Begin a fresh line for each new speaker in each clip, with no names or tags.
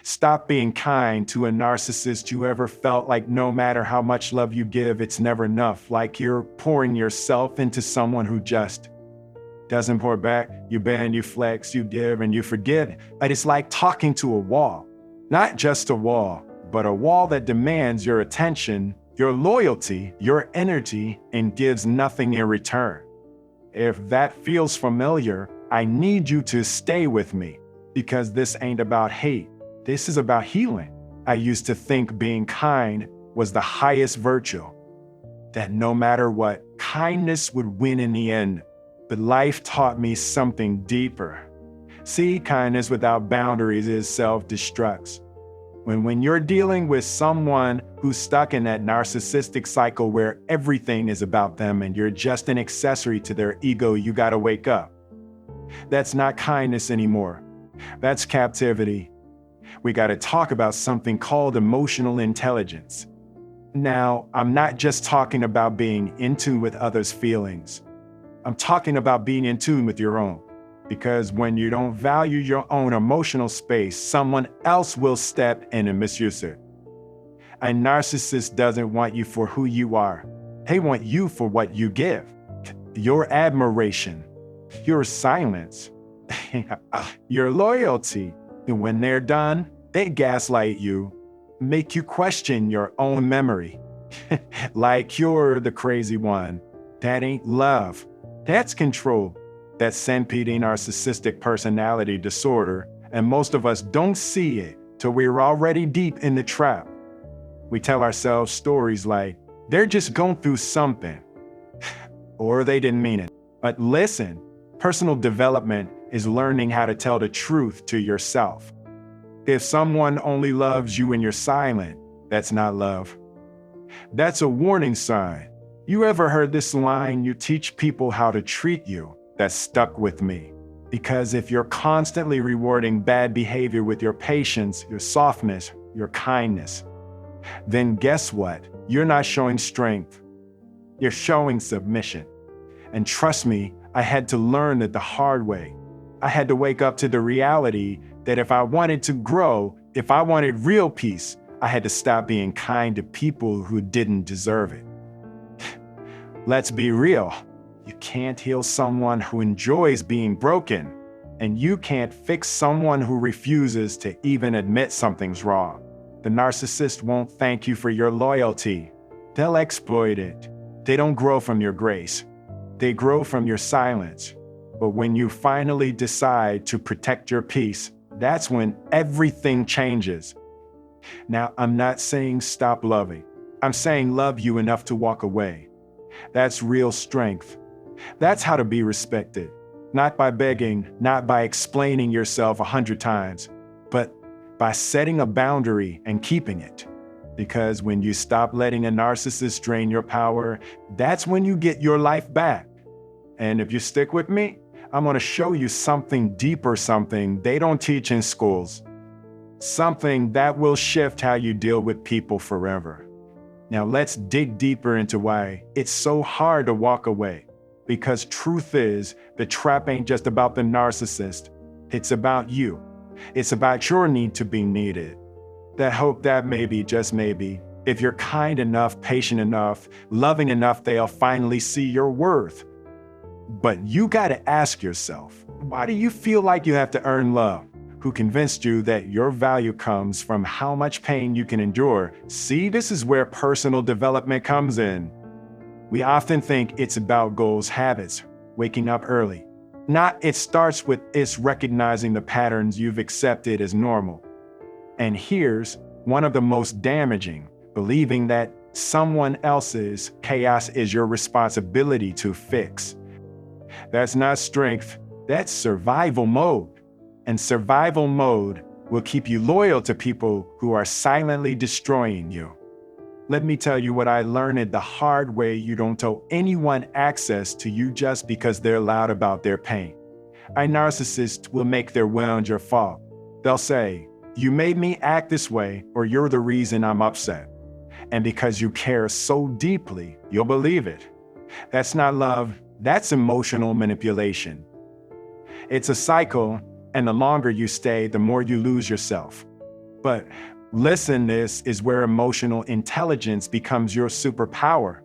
Stop being kind to a narcissist you ever felt like no matter how much love you give, it's never enough. Like you're pouring yourself into someone who just doesn't pour back. You bend, you flex, you give, and you forget. But it's like talking to a wall. Not just a wall, but a wall that demands your attention, your loyalty, your energy, and gives nothing in return. If that feels familiar, I need you to stay with me, because this ain't about hate. This is about healing. I used to think being kind was the highest virtue, that no matter what, kindness would win in the end. But life taught me something deeper. See, kindness without boundaries is self-destruct. When you're dealing with someone who's stuck in that narcissistic cycle where everything is about them and you're just an accessory to their ego, you gotta wake up. That's not kindness anymore. That's captivity. We gotta talk about something called emotional intelligence. Now, I'm not just talking about being in tune with others' feelings. I'm talking about being in tune with your own. Because when you don't value your own emotional space, someone else will step in and misuse it. A narcissist doesn't want you for who you are. They want you for what you give. Your admiration, your silence, your loyalty. And when they're done, they gaslight you, make you question your own memory. Like you're the crazy one. That ain't love. That's control. That's centipede narcissistic personality disorder, and most of us don't see it till we're already deep in the trap. We tell ourselves stories like, they're just going through something, or they didn't mean it. But listen, personal development is learning how to tell the truth to yourself. If someone only loves you when you're silent, that's not love. That's a warning sign. You ever heard this line, you teach people how to treat you? That stuck with me. Because if you're constantly rewarding bad behavior with your patience, your softness, your kindness, then guess what? You're not showing strength. You're showing submission. And trust me, I had to learn it the hard way. I had to wake up to the reality that if I wanted to grow, if I wanted real peace, I had to stop being kind to people who didn't deserve it. Let's be real. You can't heal someone who enjoys being broken, and you can't fix someone who refuses to even admit something's wrong. The narcissist won't thank you for your loyalty. They'll exploit it. They don't grow from your grace. They grow from your silence. But when you finally decide to protect your peace, that's when everything changes. Now, I'm not saying stop loving. I'm saying love you enough to walk away. That's real strength. That's how to be respected. Not by begging, not by explaining yourself 100 times, but by setting a boundary and keeping it. Because when you stop letting a narcissist drain your power, that's when you get your life back. And if you stick with me, I'm going to show you something deeper, something they don't teach in schools. Something that will shift how you deal with people forever. Now let's dig deeper into why it's so hard to walk away. Because truth is, the trap ain't just about the narcissist. It's about you. It's about your need to be needed. That hope that maybe, just maybe, if you're kind enough, patient enough, loving enough, they'll finally see your worth. But you gotta ask yourself, why do you feel like you have to earn love? Who convinced you that your value comes from how much pain you can endure? See, this is where personal development comes in. We often think it's about goals, habits, waking up early. It starts with recognizing the patterns you've accepted as normal. And here's one of the most damaging, believing that someone else's chaos is your responsibility to fix. That's not strength, that's survival mode. And survival mode will keep you loyal to people who are silently destroying you. Let me tell you what I learned the hard way. You don't owe anyone access to you just because they're loud about their pain. A narcissist will make their wound your fault. They'll say, you made me act this way, or you're the reason I'm upset. And because you care so deeply, you'll believe it. That's not love, that's emotional manipulation. It's a cycle, and the longer you stay, the more you lose yourself. But listen, this is where emotional intelligence becomes your superpower.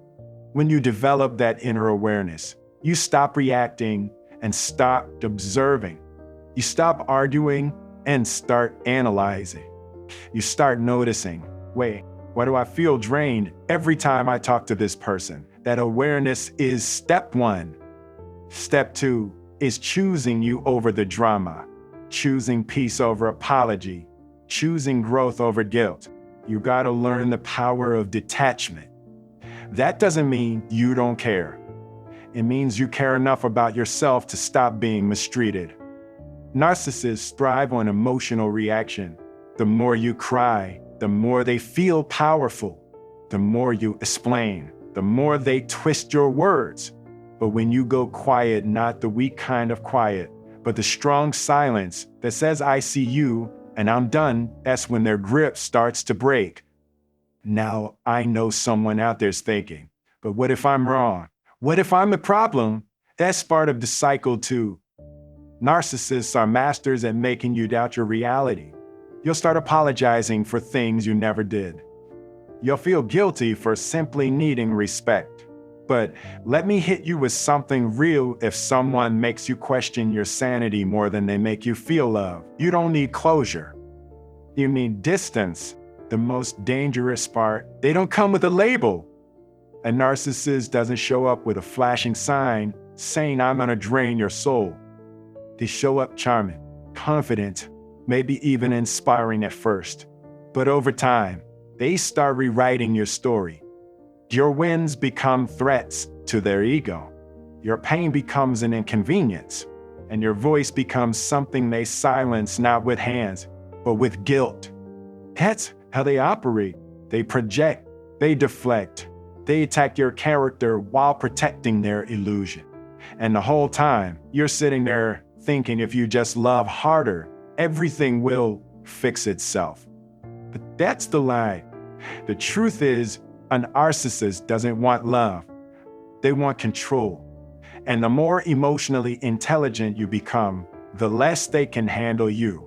When you develop that inner awareness, you stop reacting and stop observing. You stop arguing and start analyzing. You start noticing, wait, why do I feel drained every time I talk to this person? That awareness is step one. Step two is choosing you over the drama, choosing peace over apology, choosing growth over guilt. You gotta learn the power of detachment. That doesn't mean you don't care. It means you care enough about yourself to stop being mistreated. Narcissists thrive on emotional reaction. The more you cry, the more they feel powerful. The more you explain, the more they twist your words. But when you go quiet, not the weak kind of quiet, but the strong silence that says, I see you and I'm done, that's when their grip starts to break. Now, I know someone out there's thinking, but what if I'm wrong? What if I'm the problem? That's part of the cycle too. Narcissists are masters at making you doubt your reality. You'll start apologizing for things you never did. You'll feel guilty for simply needing respect. But let me hit you with something real. If someone makes you question your sanity more than they make you feel love, you don't need closure. You need distance. The most dangerous part, they don't come with a label. A narcissist doesn't show up with a flashing sign saying, I'm gonna drain your soul. They show up charming, confident, maybe even inspiring at first. But over time, they start rewriting your story. Your wins become threats to their ego. Your pain becomes an inconvenience. And your voice becomes something they silence not with hands, but with guilt. That's how they operate. They project, they deflect, they attack your character while protecting their illusion. And the whole time, you're sitting there thinking if you just love harder, everything will fix itself. But that's the lie. The truth is, a narcissist doesn't want love. They want control. And the more emotionally intelligent you become, the less they can handle you.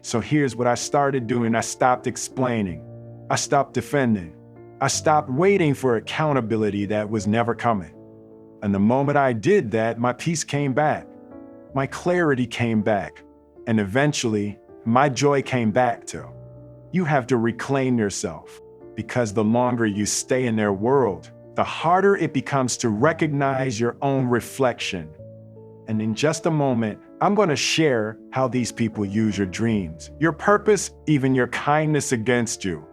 So here's what I started doing. I stopped explaining. I stopped defending. I stopped waiting for accountability that was never coming. And the moment I did that, my peace came back. My clarity came back. And eventually, my joy came back too. You have to reclaim yourself, because the longer you stay in their world, the harder it becomes to recognize your own reflection. And in just a moment, I'm going to share how these people use your dreams, your purpose, even your kindness against you,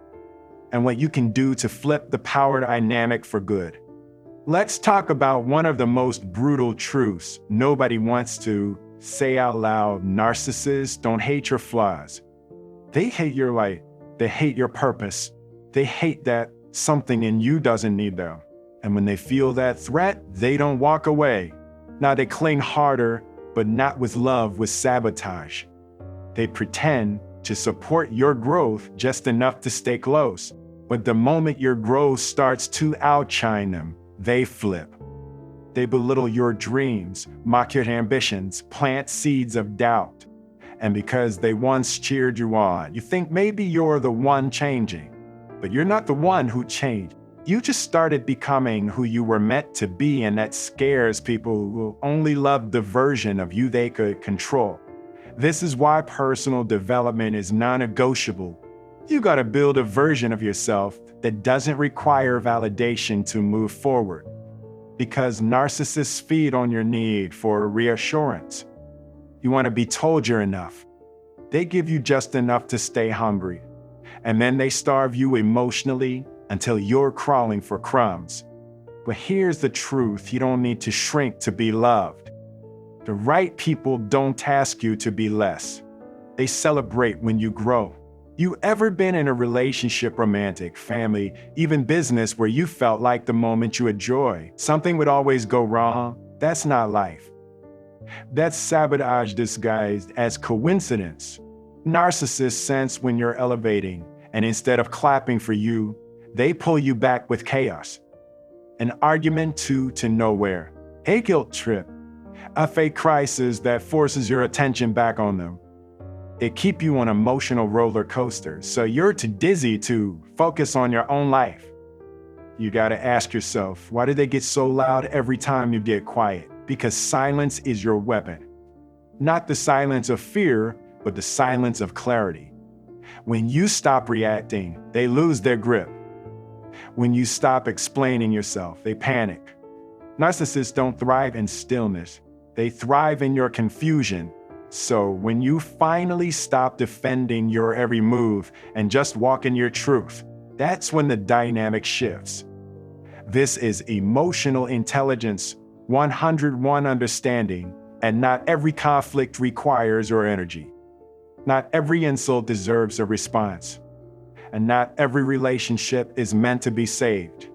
and what you can do to flip the power dynamic for good. Let's talk about one of the most brutal truths nobody wants to say out loud. Narcissists don't hate your flaws. They hate your light. They hate your purpose. They hate that something in you doesn't need them. And when they feel that threat, they don't walk away. Now they cling harder, but not with love, with sabotage. They pretend to support your growth just enough to stay close. But the moment your growth starts to outshine them, they flip. They belittle your dreams, mock your ambitions, plant seeds of doubt. And because they once cheered you on, you think maybe you're the one changing. But you're not the one who changed. You just started becoming who you were meant to be, and that scares people who only love the version of you they could control. This is why personal development is non-negotiable. You gotta build a version of yourself that doesn't require validation to move forward. Because narcissists feed on your need for reassurance. You want to be told you're enough. They give you just enough to stay hungry. And then they starve you emotionally until you're crawling for crumbs. But here's the truth: you don't need to shrink to be loved. The right people don't ask you to be less. They celebrate when you grow. You ever been in a relationship, romantic, family, even business, where you felt like the moment you had joy, something would always go wrong? That's not life. That's sabotage disguised as coincidence. Narcissists sense when you're elevating, and instead of clapping for you, they pull you back with chaos. An argument to nowhere, a guilt trip, a fake crisis that forces your attention back on them. They keep you on emotional roller coasters, so you're too dizzy to focus on your own life. You gotta ask yourself, why do they get so loud every time you get quiet? Because silence is your weapon. Not the silence of fear, but the silence of clarity. When you stop reacting, they lose their grip. When you stop explaining yourself, they panic. Narcissists don't thrive in stillness. They thrive in your confusion. So when you finally stop defending your every move and just walk in your truth, that's when the dynamic shifts. This is emotional intelligence, 101 understanding, and not every conflict requires your energy. Not every insult deserves a response, and not every relationship is meant to be saved.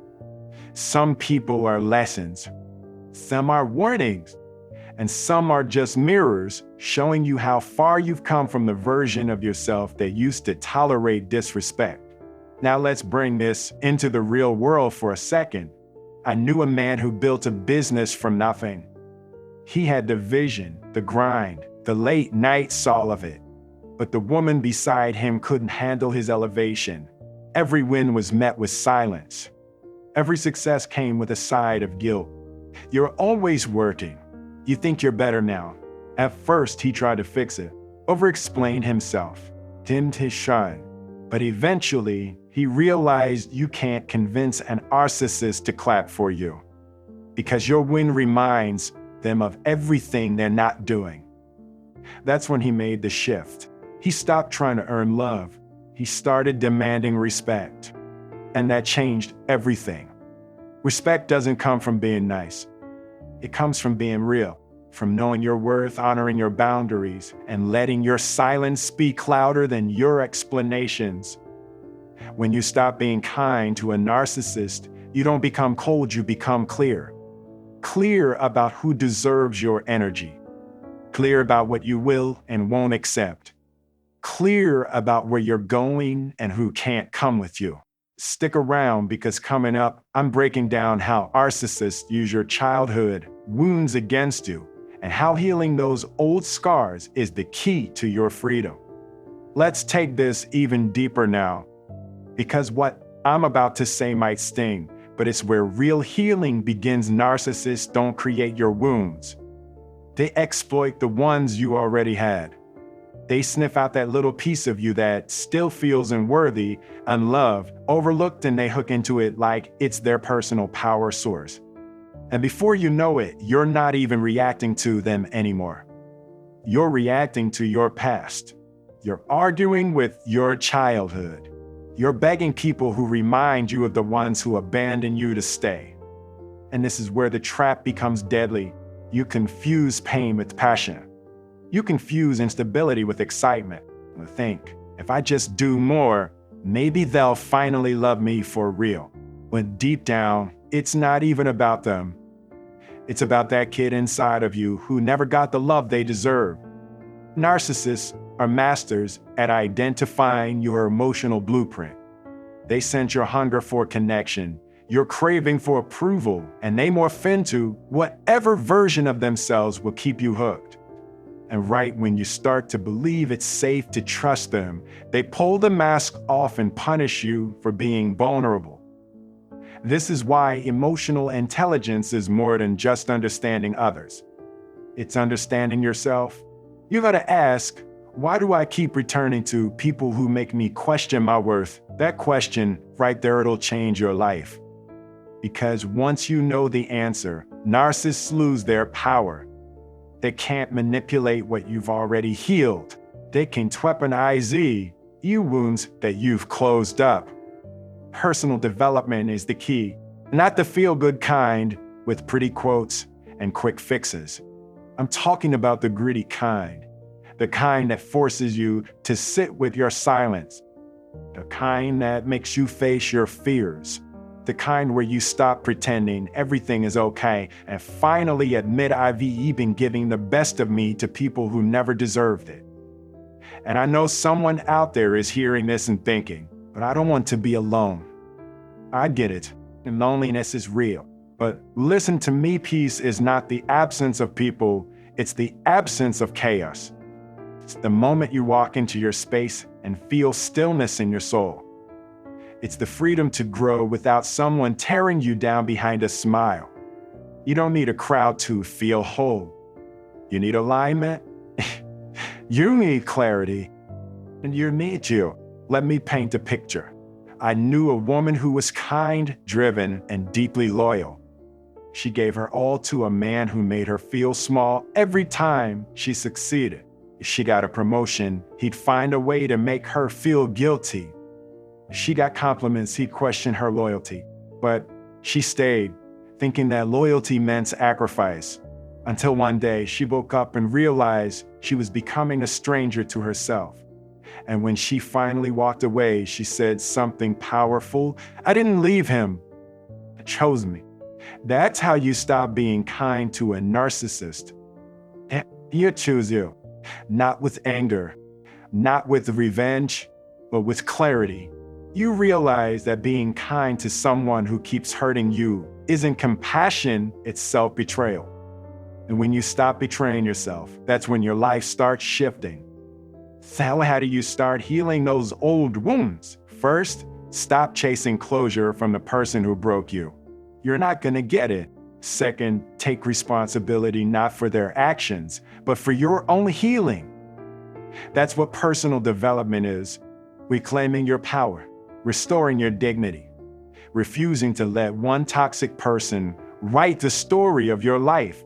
Some people are lessons, some are warnings, and some are just mirrors showing you how far you've come from the version of yourself that used to tolerate disrespect. Now let's bring this into the real world for a second. I knew a man who built a business from nothing. He had the vision, the grind, the late nights, all of it. But the woman beside him couldn't handle his elevation. Every win was met with silence. Every success came with a side of guilt. You're always working. You think you're better now. At first, he tried to fix it, over-explain himself, dimmed his shine. But eventually, he realized you can't convince an narcissist to clap for you, because your win reminds them of everything they're not doing. That's when he made the shift. He stopped trying to earn love. He started demanding respect. And that changed everything. Respect doesn't come from being nice. It comes from being real, from knowing your worth, honoring your boundaries, and letting your silence speak louder than your explanations. When you stop being kind to a narcissist, you don't become cold, you become clear. Clear about who deserves your energy. Clear about what you will and won't accept. Clear about where you're going and who can't come with you. Stick around, because coming up, I'm breaking down how narcissists use your childhood wounds against you and how healing those old scars is the key to your freedom. Let's take this even deeper now, because what I'm about to say might sting, but it's where real healing begins. Narcissists don't create your wounds. They exploit the ones you already had. They sniff out that little piece of you that still feels unworthy, unloved, overlooked, and they hook into it like it's their personal power source. And before you know it, you're not even reacting to them anymore. You're reacting to your past. You're arguing with your childhood. You're begging people who remind you of the ones who abandoned you to stay. And this is where the trap becomes deadly. You confuse pain with passion. You confuse instability with excitement. You think, if I just do more, maybe they'll finally love me for real. When deep down, it's not even about them. It's about that kid inside of you who never got the love they deserve. Narcissists are masters at identifying your emotional blueprint. They sense your hunger for connection, your craving for approval, and they morph into whatever version of themselves will keep you hooked. And right when you start to believe it's safe to trust them, they pull the mask off and punish you for being vulnerable. This is why emotional intelligence is more than just understanding others. It's understanding yourself. You gotta ask, why do I keep returning to people who make me question my worth? That question right there, it'll change your life. Because once you know the answer, narcissists lose their power. They can't manipulate what you've already healed. They can weaponize you wounds that you've closed up. Personal development is the key, not the feel-good kind with pretty quotes and quick fixes. I'm talking about the gritty kind, the kind that forces you to sit with your silence, the kind that makes you face your fears, the kind where you stop pretending everything is okay and finally admit I've been giving the best of me to people who never deserved it. And I know someone out there is hearing this and thinking, but I don't want to be alone. I get it, and loneliness is real. But listen to me, peace is not the absence of people, it's the absence of chaos. It's the moment you walk into your space and feel stillness in your soul. It's the freedom to grow without someone tearing you down behind a smile. You don't need a crowd to feel whole. You need alignment. You need clarity. And you need you. Let me paint a picture. I knew a woman who was kind, driven, and deeply loyal. She gave her all to a man who made her feel small every time she succeeded. If she got a promotion, he'd find a way to make her feel guilty. If she got compliments, he'd question her loyalty. But she stayed, thinking that loyalty meant sacrifice, until one day she woke up and realized she was becoming a stranger to herself. And when she finally walked away, she said something powerful. "I didn't leave him. He chose me." That's how you stop being kind to a narcissist. You choose you, not with anger, not with revenge, but with clarity. You realize that being kind to someone who keeps hurting you isn't compassion, it's self-betrayal. And when you stop betraying yourself, that's when your life starts shifting. So how do you start healing those old wounds? First, stop chasing closure from the person who broke you. You're not going to get it. Second, take responsibility not for their actions, but for your own healing. That's what personal development is. Reclaiming your power, restoring your dignity, refusing to let one toxic person write the story of your life.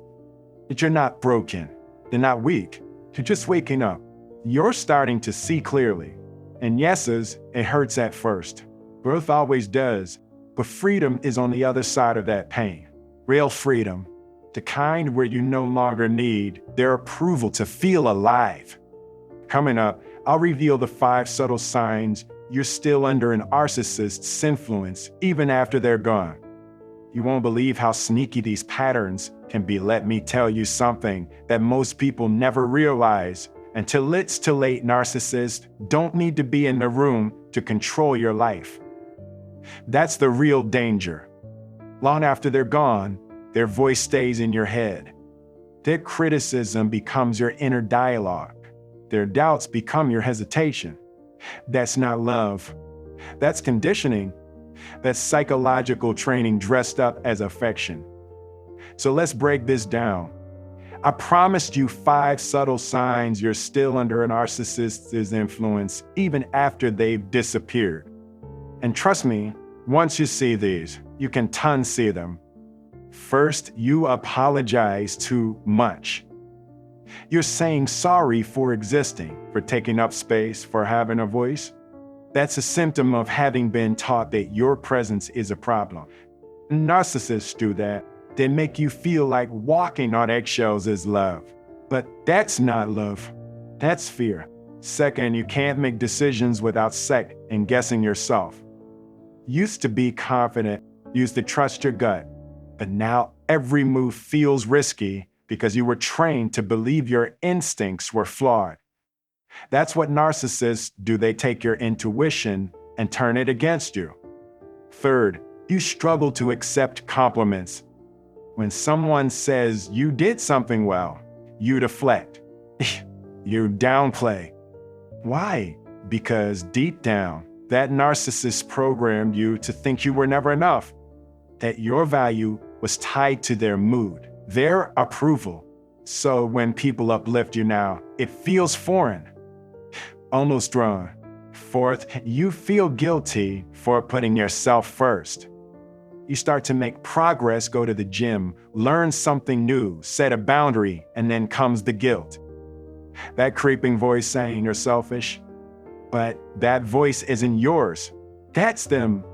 That you're not broken, you're not weak, you're just waking up. You're starting to see clearly. And yeses, it hurts at first. Growth always does, but freedom is on the other side of that pain. Real freedom, the kind where you no longer need their approval to feel alive. Coming up, I'll reveal the 5 subtle signs you're still under an narcissist's influence even after they're gone. You won't believe how sneaky these patterns can be. Let me tell you something that most people never realize. Until it's too late, narcissists don't need to be in the room to control your life. That's the real danger. Long after they're gone, their voice stays in your head. Their criticism becomes your inner dialogue. Their doubts become your hesitation. That's not love. That's conditioning. That's psychological training dressed up as affection. So let's break this down. I promised you 5 subtle signs you're still under a narcissist's influence even after they've disappeared. And trust me, once you see these, you can unsee them. First, you apologize too much. You're saying sorry for existing, for taking up space, for having a voice. That's a symptom of having been taught that your presence is a problem. Narcissists do that. They make you feel like walking on eggshells is love. But that's not love. That's fear. Second, you can't make decisions without second guessing yourself. Used to be confident, used to trust your gut, but now every move feels risky because you were trained to believe your instincts were flawed. That's what narcissists do. They take your intuition and turn it against you. Third, you struggle to accept compliments. When someone says you did something well, you deflect. You downplay. Why? Because deep down, that narcissist programmed you to think you were never enough, that your value was tied to their mood, their approval. So when people uplift you now, it feels foreign, almost wrong. Fourth, you feel guilty for putting yourself first. You start to make progress, go to the gym, learn something new, set a boundary, and then comes the guilt. That creeping voice saying you're selfish, but that voice isn't yours. That's them,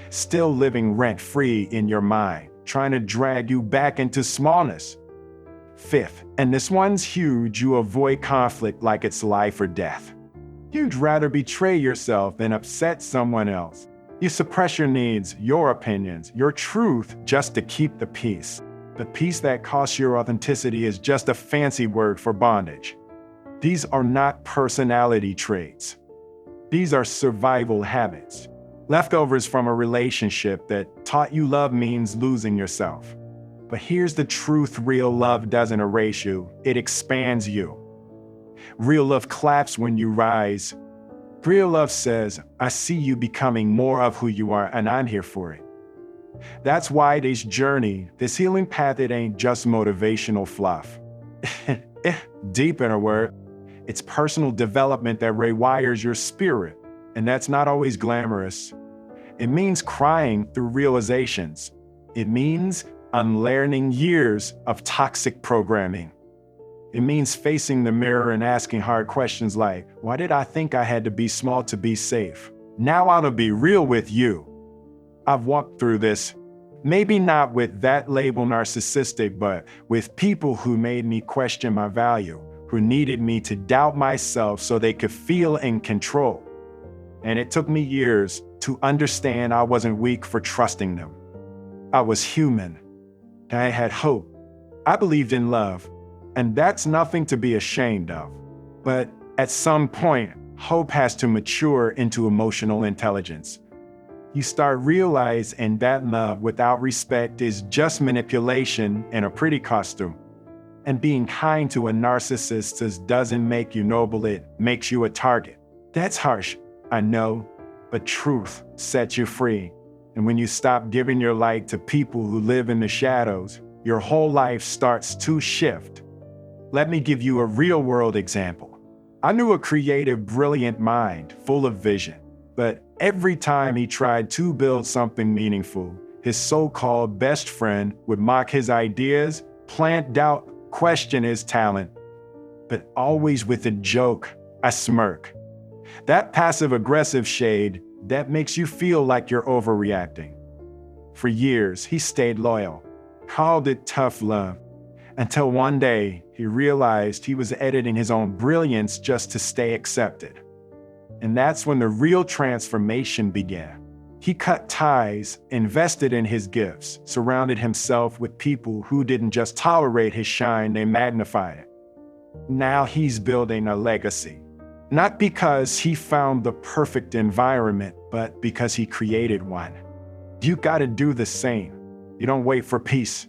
still living rent-free in your mind, trying to drag you back into smallness. Fifth, and this one's huge, you avoid conflict like it's life or death. You'd rather betray yourself than upset someone else. You suppress your needs, your opinions, your truth just to keep the peace. The peace that costs your authenticity is just a fancy word for bondage. These are not personality traits. These are survival habits. Leftovers from a relationship that taught you love means losing yourself. But here's the truth, real love doesn't erase you, it expands you. Real love claps when you rise. Real love says, I see you becoming more of who you are, and I'm here for it. That's why this journey, this healing path, it ain't just motivational fluff. Deep in a word, it's personal development that rewires your spirit, and that's not always glamorous. It means crying through realizations. It means unlearning years of toxic programming. It means facing the mirror and asking hard questions like, why did I think I had to be small to be safe? Now I'll be real with you. I've walked through this, maybe not with that label narcissistic, but with people who made me question my value, who needed me to doubt myself so they could feel in control. And it took me years to understand I wasn't weak for trusting them. I was human. I had hope. I believed in love. And that's nothing to be ashamed of. But at some point, hope has to mature into emotional intelligence. You start realizing that love without respect is just manipulation in a pretty costume. And being kind to a narcissist doesn't make you noble, it makes you a target. That's harsh, I know, but truth sets you free. And when you stop giving your light to people who live in the shadows, your whole life starts to shift. Let me give you a real-world example. I knew a creative, brilliant mind, full of vision. But every time he tried to build something meaningful, his so-called best friend would mock his ideas, plant doubt, question his talent. But always with a joke, a smirk. That passive-aggressive shade that makes you feel like you're overreacting. For years, he stayed loyal, called it tough love, until one day he realized he was editing his own brilliance just to stay accepted. And that's when the real transformation began. He cut ties, invested in his gifts, surrounded himself with people who didn't just tolerate his shine, they magnified it. Now he's building a legacy. Not because he found the perfect environment, but because he created one. You gotta do the same. You don't wait for peace.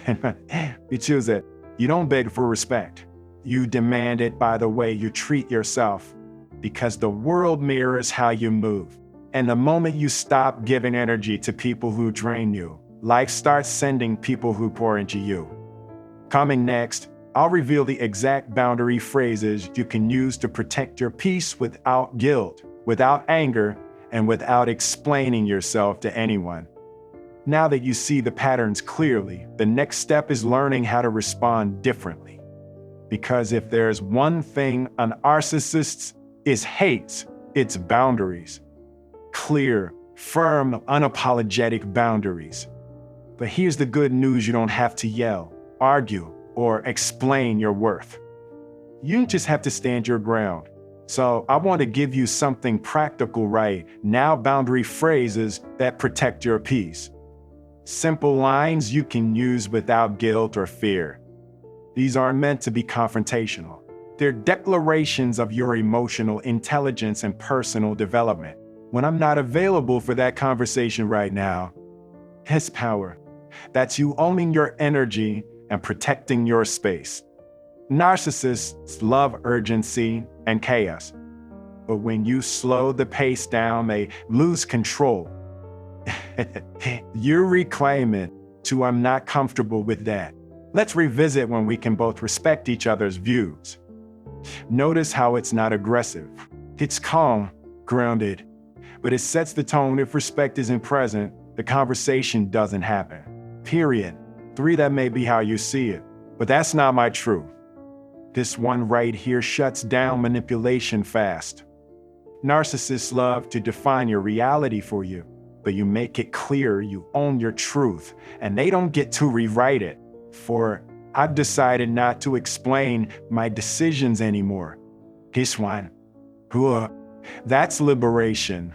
You choose it. You don't beg for respect. You demand it by the way you treat yourself, because the world mirrors how you move. And the moment you stop giving energy to people who drain you, life starts sending people who pour into you. Coming next, I'll reveal the exact boundary phrases you can use to protect your peace without guilt, without anger, and without explaining yourself to anyone. Now that you see the patterns clearly, the next step is learning how to respond differently. Because if there's one thing an narcissist hates, it's boundaries. Clear, firm, unapologetic boundaries. But here's the good news: you don't have to yell, argue, or explain your worth. You just have to stand your ground. So I want to give you something practical right now: boundary phrases that protect your peace. Simple lines you can use without guilt or fear. These aren't meant to be confrontational. They're declarations of your emotional intelligence and personal development. When I'm not available for that conversation right now, it's power. That's you owning your energy and protecting your space. Narcissists love urgency and chaos. But when you slow the pace down, they lose control. You reclaim it to I'm not comfortable with that. Let's revisit when we can both respect each other's views. Notice how it's not aggressive. It's calm, grounded, but it sets the tone. If respect isn't present, the conversation doesn't happen. Period. 3, that may be how you see it, but that's not my truth. This one right here shuts down manipulation fast. Narcissists love to define your reality for you, but you make it clear you own your truth, and they don't get to rewrite it. For I've decided not to explain my decisions anymore. This one, that's liberation.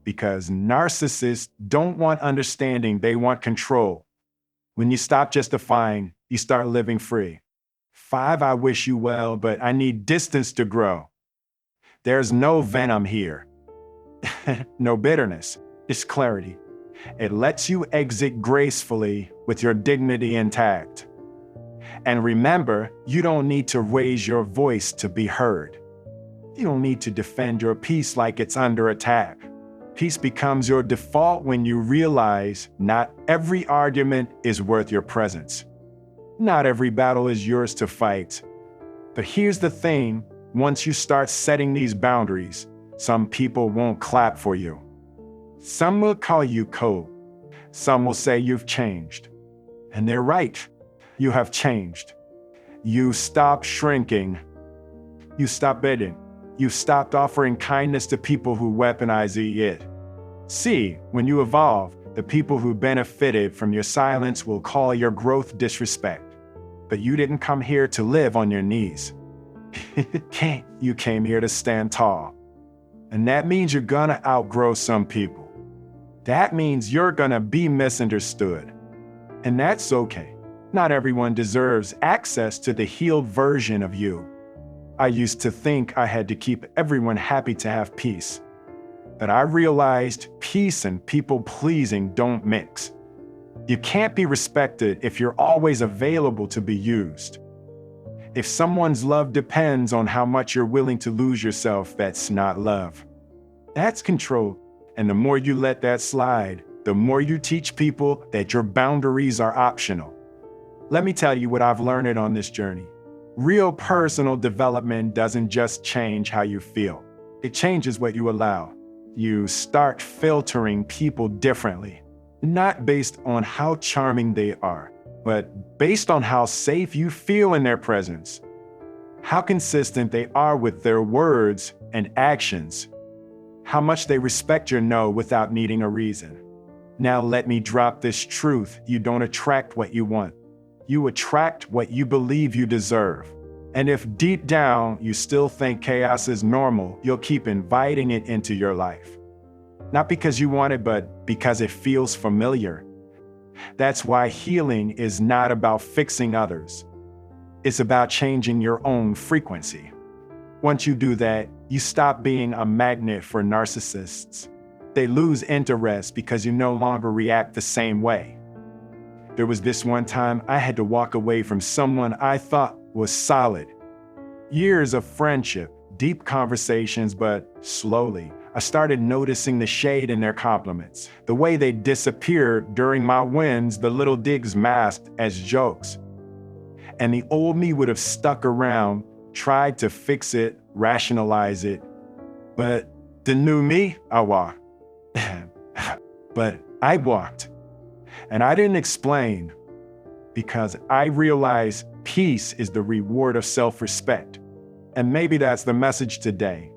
Because narcissists don't want understanding, they want control. When you stop justifying, you start living free. 5, I wish you well, but I need distance to grow. There's no venom here. No bitterness, just clarity. It lets you exit gracefully with your dignity intact. And remember, you don't need to raise your voice to be heard. You don't need to defend your peace like it's under attack. Peace becomes your default when you realize not every argument is worth your presence. Not every battle is yours to fight. But here's the thing, once you start setting these boundaries, some people won't clap for you. Some will call you cold. Some will say you've changed. And they're right. You have changed. You stopped shrinking. You stopped begging. You stopped offering kindness to people who weaponize it. See, when you evolve, the people who benefited from your silence will call your growth disrespect. But you didn't come here to live on your knees. You came here to stand tall. And that means you're gonna outgrow some people. That means you're gonna be misunderstood. And that's okay. Not everyone deserves access to the healed version of you. I used to think I had to keep everyone happy to have peace. But I realized peace and people-pleasing don't mix. You can't be respected if you're always available to be used. If someone's love depends on how much you're willing to lose yourself, that's not love. That's control. And the more you let that slide, the more you teach people that your boundaries are optional. Let me tell you what I've learned on this journey. Real personal development doesn't just change how you feel. It changes what you allow. You start filtering people differently, not based on how charming they are, but based on how safe you feel in their presence, how consistent they are with their words and actions, how much they respect your no without needing a reason. Now let me drop this truth. You don't attract what you want. You attract what you believe you deserve. And if deep down you still think chaos is normal, you'll keep inviting it into your life. Not because you want it, but because it feels familiar. That's why healing is not about fixing others. It's about changing your own frequency. Once you do that, you stop being a magnet for narcissists. They lose interest because you no longer react the same way. There was this one time I had to walk away from someone I thought was solid. Years of friendship, deep conversations, but slowly, I started noticing the shade in their compliments, the way they disappeared during my wins, the little digs masked as jokes. And the old me would have stuck around, tried to fix it, rationalize it. But the new me, I walked. But I walked. And I didn't explain, because I realized peace is the reward of self-respect. And maybe that's the message today.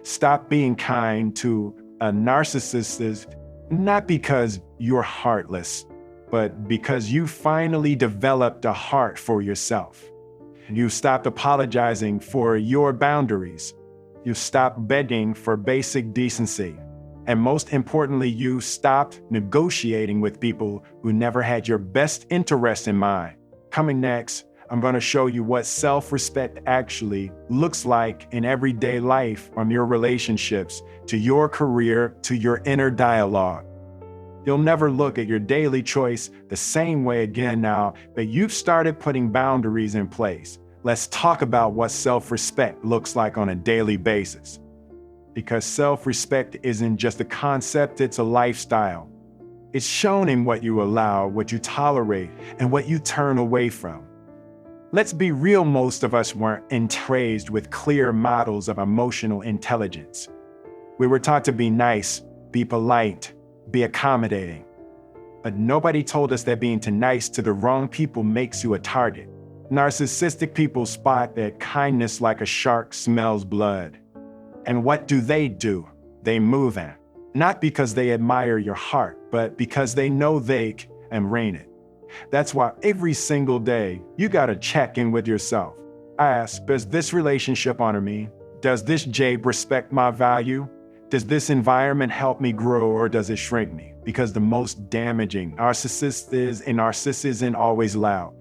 Stop being kind to a narcissist, not because you're heartless, but because you finally developed a heart for yourself. You stopped apologizing for your boundaries. You stopped begging for basic decency. And most importantly, you stopped negotiating with people who never had your best interest in mind. Coming next, I'm going to show you what self-respect actually looks like in everyday life, from your relationships to your career to your inner dialogue. You'll never look at your daily choice the same way again now that you've started putting boundaries in place. Let's talk about what self-respect looks like on a daily basis. Because self-respect isn't just a concept, it's a lifestyle. It's shown in what you allow, what you tolerate, and what you turn away from. Let's be real, most of us weren't entrained with clear models of emotional intelligence. We were taught to be nice, be polite, be accommodating. But nobody told us that being too nice to the wrong people makes you a target. Narcissistic people spot that kindness like a shark smells blood. And what do? They move in. Not because they admire your heart, but because they know they can reign it. That's why every single day, you gotta check in with yourself. Ask, does this relationship honor me? Does this Jabe respect my value? Does this environment help me grow, or does it shrink me? Because the most damaging narcissist is, a narcissist isn't always loud.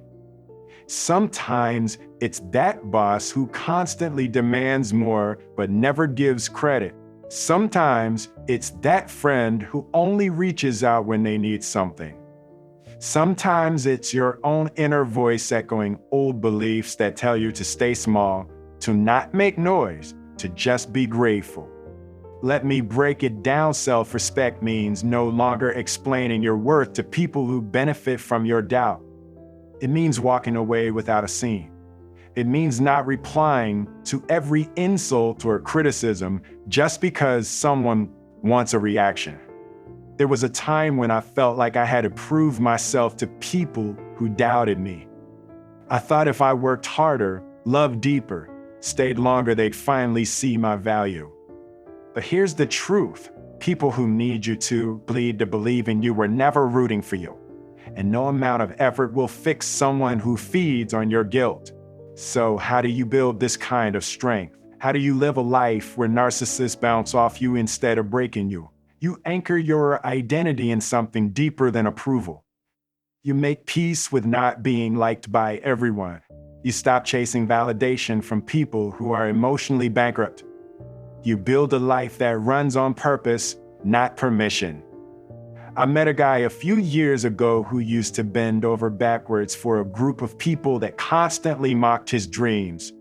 Sometimes it's that boss who constantly demands more but never gives credit. Sometimes it's that friend who only reaches out when they need something. Sometimes it's your own inner voice echoing old beliefs that tell you to stay small, to not make noise, to just be grateful. Let me break it down. Self-respect means no longer explaining your worth to people who benefit from your doubt. It means walking away without a scene. It means not replying to every insult or criticism just because someone wants a reaction. There was a time when I felt like I had to prove myself to people who doubted me. I thought if I worked harder, loved deeper, stayed longer, they'd finally see my value. But here's the truth. People who need you to bleed to believe in you were never rooting for you. And no amount of effort will fix someone who feeds on your guilt. So how do you build this kind of strength? How do you live a life where narcissists bounce off you instead of breaking you? You anchor your identity in something deeper than approval. You make peace with not being liked by everyone. You stop chasing validation from people who are emotionally bankrupt. You build a life that runs on purpose, not permission. I met a guy a few years ago who used to bend over backwards for a group of people that constantly mocked his dreams.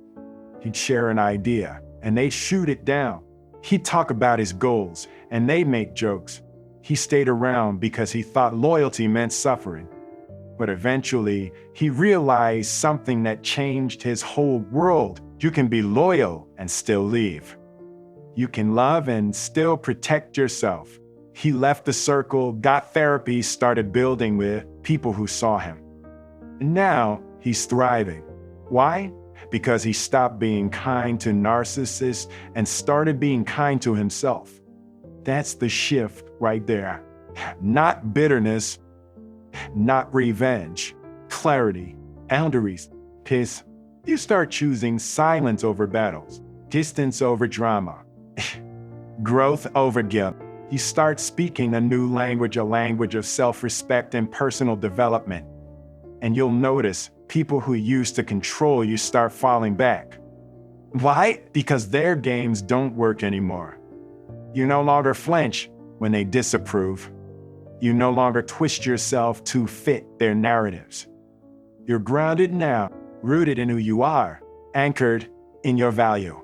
He'd share an idea, and they'd shoot it down. He'd talk about his goals, and they'd make jokes. He stayed around because he thought loyalty meant suffering. But eventually, he realized something that changed his whole world. You can be loyal and still leave. You can love and still protect yourself. He left the circle, got therapy, started building with people who saw him. And now he's thriving. Why? Because he stopped being kind to narcissists and started being kind to himself. That's the shift right there. Not bitterness, not revenge, clarity, boundaries, peace. You start choosing silence over battles, distance over drama, growth over guilt. You start speaking a new language, a language of self-respect and personal development. And you'll notice people who used to control you start falling back. Why? Because their games don't work anymore. You no longer flinch when they disapprove. You no longer twist yourself to fit their narratives. You're grounded now, rooted in who you are, anchored in your value.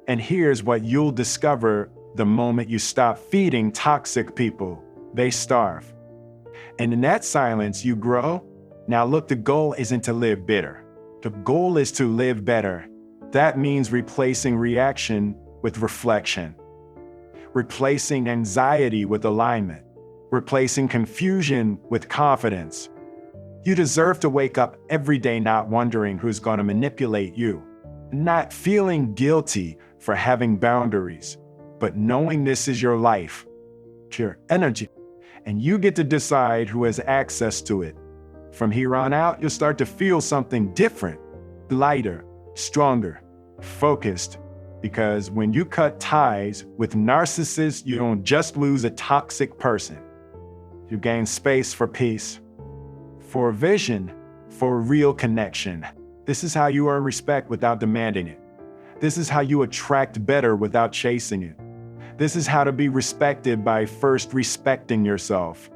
And here's what you'll discover the moment you stop feeding toxic people. They starve. And in that silence, you grow. Now look, the goal isn't to live bitter. The goal is to live better. That means replacing reaction with reflection, replacing anxiety with alignment, replacing confusion with confidence. You deserve to wake up every day not wondering who's going to manipulate you, not feeling guilty for having boundaries, but knowing this is your life, your energy, and you get to decide who has access to it. From here on out, you'll start to feel something different, lighter, stronger, focused, because when you cut ties with narcissists, you don't just lose a toxic person. You gain space for peace, for vision, for real connection. This is how you earn respect without demanding it. This is how you attract better without chasing it. This is how to be respected by first respecting yourself.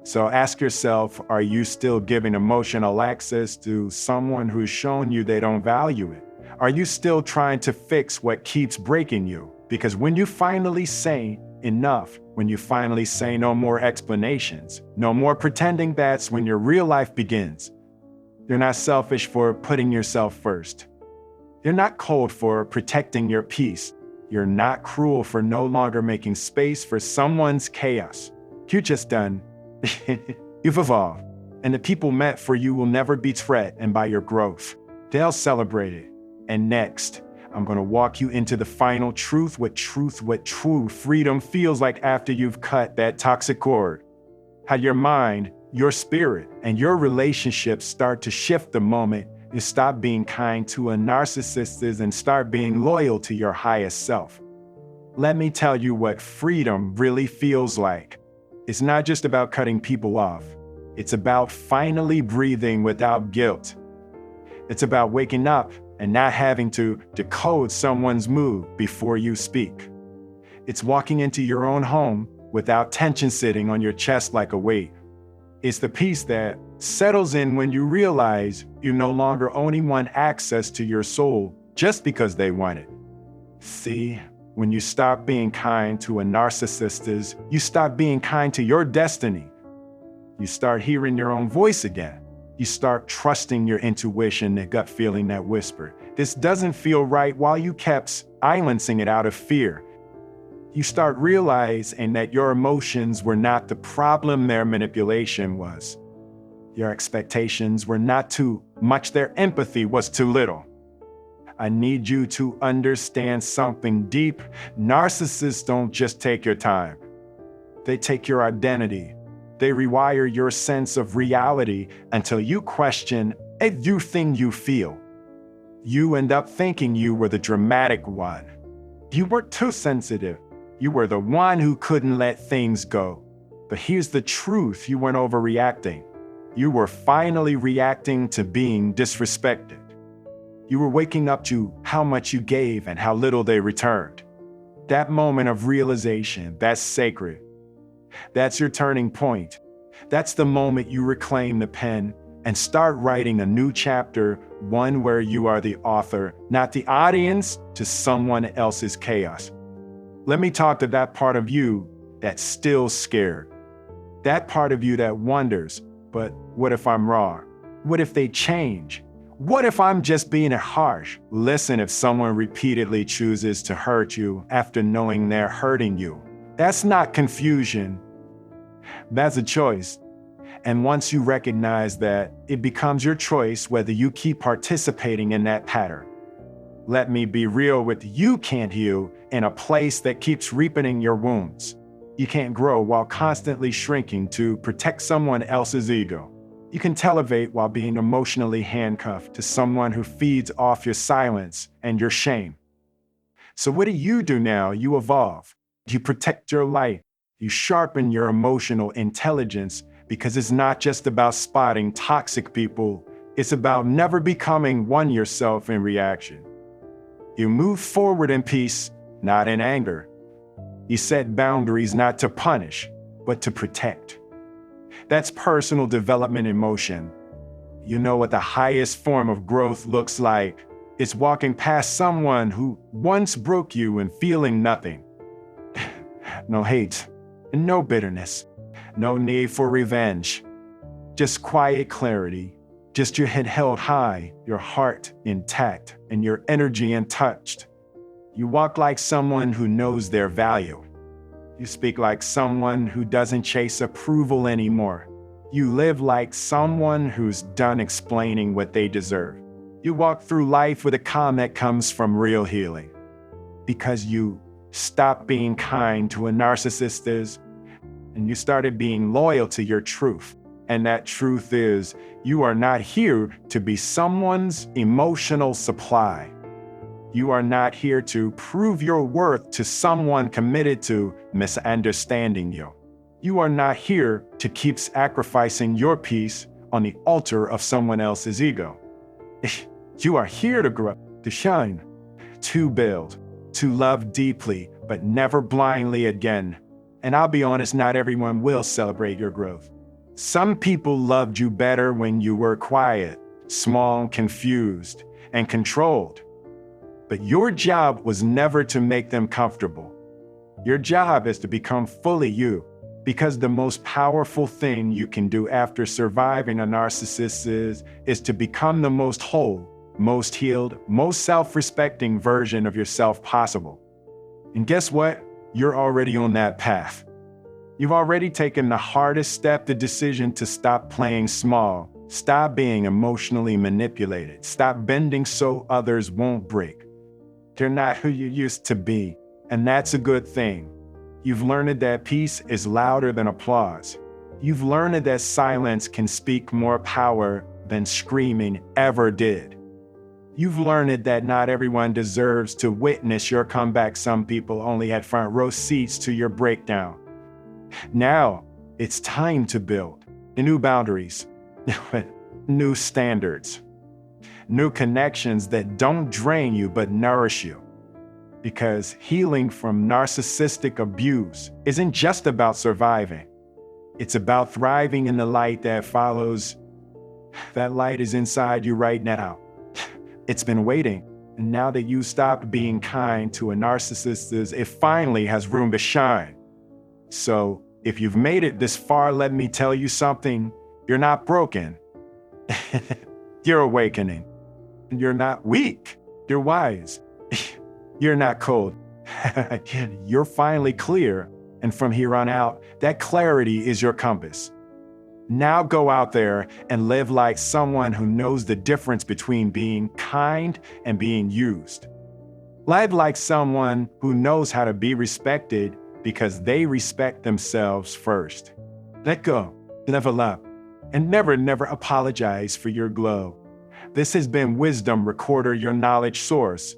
So ask yourself, are you still giving emotional access to someone who's shown you they don't value it? Are you still trying to fix what keeps breaking you? Because when you finally say enough, when you finally say no more explanations, no more pretending, that's when your real life begins. You're not selfish for putting yourself first. You're not cold for protecting your peace. You're not cruel for no longer making space for someone's chaos. You just done. You've evolved. And the people meant for you will never be threatened by your growth. They'll celebrate it. And next, I'm going to walk you into the final truth, what true freedom feels like after you've cut that toxic cord. How your mind, your spirit, and your relationships start to shift the moment you stop being kind to a narcissist and start being loyal to your highest self. Let me tell you what freedom really feels like. It's not just about cutting people off. It's about finally breathing without guilt. It's about waking up and not having to decode someone's mood before you speak. It's walking into your own home without tension sitting on your chest like a weight. It's the peace that settles in when you realize you no longer only want access to your soul just because they want it. See, when you stop being kind to a narcissist, you stop being kind to your destiny. You start hearing your own voice again. You start trusting your intuition, the gut feeling that whispered, "This doesn't feel right," while you kept silencing it out of fear. You start realizing that your emotions were not the problem, their manipulation was. Your expectations were not too much, their empathy was too little. I need you to understand something deep. Narcissists don't just take your time. They take your identity. They rewire your sense of reality until you question everything you feel. You end up thinking you were the dramatic one. You were too sensitive. You were the one who couldn't let things go. But here's the truth: you weren't overreacting. You were finally reacting to being disrespected. You were waking up to how much you gave and how little they returned. That moment of realization, that's sacred. That's your turning point. That's the moment you reclaim the pen and start writing a new chapter, one where you are the author, not the audience to someone else's chaos. Let me talk to that part of you that's still scared. That part of you that wonders, but what if I'm wrong? What if they change? What if I'm just being harsh? Listen, if someone repeatedly chooses to hurt you after knowing they're hurting you, that's not confusion. That's a choice. And once you recognize that, it becomes your choice whether you keep participating in that pattern. Let me be real with you. You can't heal in a place that keeps reopening your wounds. You can't grow while constantly shrinking to protect someone else's ego. You can elevate while being emotionally handcuffed to someone who feeds off your silence and your shame. So what do now? You evolve. You protect your light. You sharpen your emotional intelligence, because it's not just about spotting toxic people. It's about never becoming one yourself in reaction. You move forward in peace, not in anger. You set boundaries not to punish, but to protect. That's personal development in motion. You know what the highest form of growth looks like? It's walking past someone who once broke you and feeling nothing. No hate, and no bitterness, no need for revenge. Just quiet clarity. Just your head held high, your heart intact, and your energy untouched. You walk like someone who knows their value. You speak like someone who doesn't chase approval anymore. You live like someone who's done explaining what they deserve. You walk through life with a calm that comes from real healing. Because you stopped being kind to a narcissist and you started being loyal to your truth. And that truth is, you are not here to be someone's emotional supply. You are not here to prove your worth to someone committed to misunderstanding you. You are not here to keep sacrificing your peace on the altar of someone else's ego. You are here to grow, to shine, to build, to love deeply, but never blindly again. And I'll be honest, not everyone will celebrate your growth. Some people loved you better when you were quiet, small, confused, and controlled. But your job was never to make them comfortable. Your job is to become fully you, because the most powerful thing you can do after surviving a narcissist is to become the most whole, most healed, most self-respecting version of yourself possible. And guess what? You're already on that path. You've already taken the hardest step, the decision to stop playing small, stop being emotionally manipulated, stop bending so others won't break. You're not who you used to be, and that's a good thing. You've learned that peace is louder than applause. You've learned that silence can speak more power than screaming ever did. You've learned that not everyone deserves to witness your comeback. Some people only had front row seats to your breakdown. Now, it's time to build new boundaries, new standards, new connections that don't drain you but nourish you. Because healing from narcissistic abuse isn't just about surviving. It's about thriving in the light that follows. That light is inside you right now. It's been waiting. And now that you stopped being kind to a narcissist, it finally has room to shine. So, if you've made it this far, let me tell you something. You're not broken. You're awakening. You're not weak. You're wise. You're not cold. You're finally clear. And from here on out, that clarity is your compass. Now go out there and live like someone who knows the difference between being kind and being used. Live like someone who knows how to be respected because they respect themselves first. Let go, level up, and never apologize for your glow. This has been Wisdom Recorder, your knowledge source.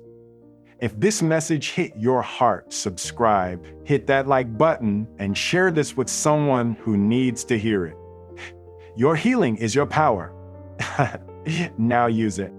If this message hit your heart, subscribe, hit that like button, and share this with someone who needs to hear it. Your healing is your power. Now use it.